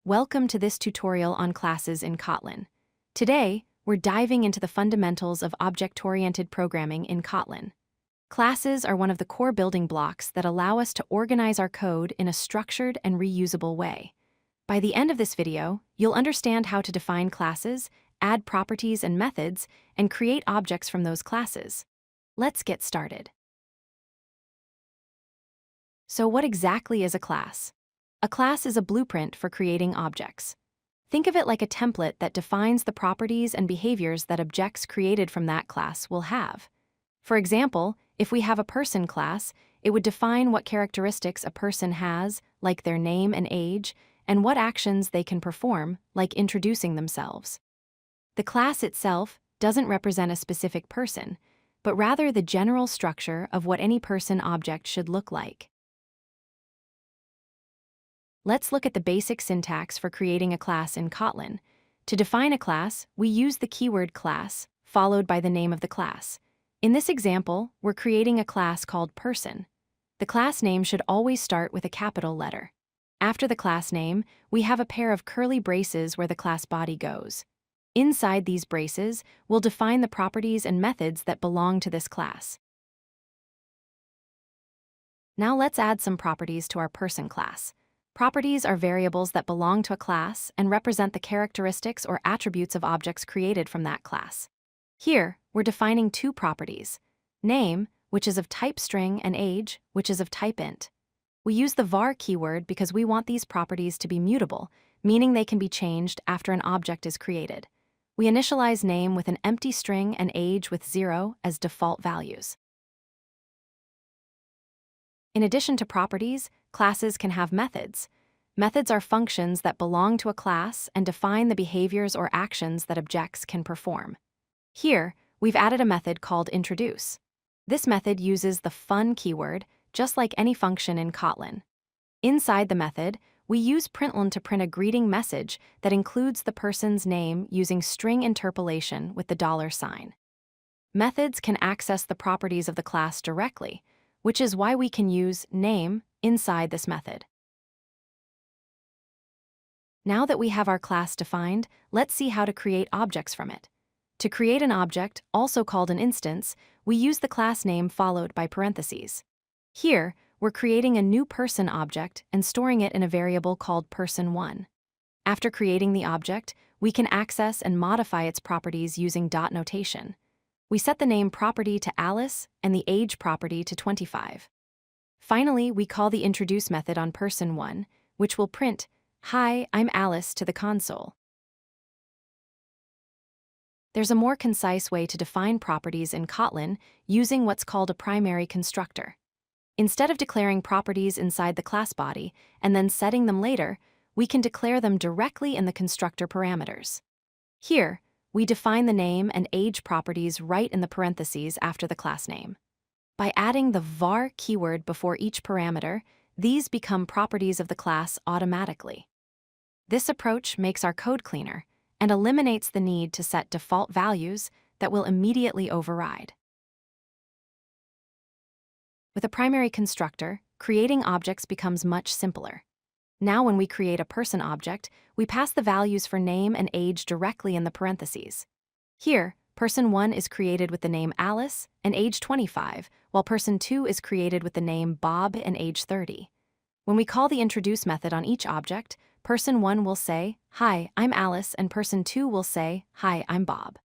Welcome to this tutorial on classes in Kotlin. Today, we're diving into the fundamentals of object-oriented programming in Kotlin. Classes are one of the core building blocks that allow us to organize our code in a structured and reusable way. By the end of this video, you'll understand how to define classes, add properties and methods, and create objects from those classes. Let's get started. So what exactly is a class? A class is a blueprint for creating objects. Think of it like a template that defines the properties and behaviors that objects created from that class will have. For example, if we have a person class, it would define what characteristics a person has, like their name and age, and what actions they can perform, like introducing themselves. The class itself doesn't represent a specific person, but rather the general structure of what any person object should look like. Let's look at the basic syntax for creating a class in Kotlin. To define a class, we use the keyword class, followed by the name of the class. In this example, we're creating a class called person. The class name should always start with a capital letter. After the class name, we have a pair of curly braces where the class body goes. Inside these braces, we'll define the properties and methods that belong to this class. Now let's add some properties to our person class. Properties are variables that belong to a class and represent the characteristics or attributes of objects created from that class. Here, we're defining two properties: name, which is of type string, and age, which is of type int. We use the var keyword because we want these properties to be mutable, meaning they can be changed after an object is created. We initialize name with an empty string and age with 0 as default values. In addition to properties, classes can have methods. Methods are functions that belong to a class and define the behaviors or actions that objects can perform. Here, we've added a method called introduce. This method uses the fun keyword, just like any function in Kotlin. Inside the method, we use println to print a greeting message that includes the person's name using string interpolation with the $sign. Methods can access the properties of the class directly, which is why we can use name inside this method. Now that we have our class defined, let's see how to create objects from it. To create an object, also called an instance, we use the class name followed by parentheses. Here, we're creating a new person object and storing it in a variable called person1. After creating the object, we can access and modify its properties using dot notation. We set the name property to Alice and the age property to 25. Finally, we call the introduce method on person1, which will print, "Hi, I'm Alice," to the console. There's a more concise way to define properties in Kotlin using what's called a primary constructor. Instead of declaring properties inside the class body and then setting them later, we can declare them directly in the constructor parameters. Here, we define the name and age properties right in the parentheses after the class name. By adding the var keyword before each parameter, these become properties of the class automatically. This approach makes our code cleaner and eliminates the need to set default values that will immediately override. With a primary constructor, creating objects becomes much simpler. Now when we create a person object, we pass the values for name and age directly in the parentheses. Here, person1 is created with the name Alice and age 25, while person2 is created with the name Bob and age 30. When we call the introduce method on each object, person1 will say, "Hi, I'm Alice," and person2 will say, "Hi, I'm Bob."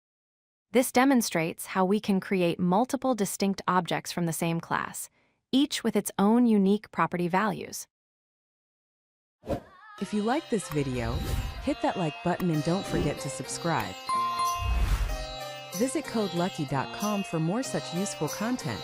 This demonstrates how we can create multiple distinct objects from the same class, each with its own unique property values. If you like this video, hit that like button and don't forget to subscribe. Visit codelucky.com for more such useful content.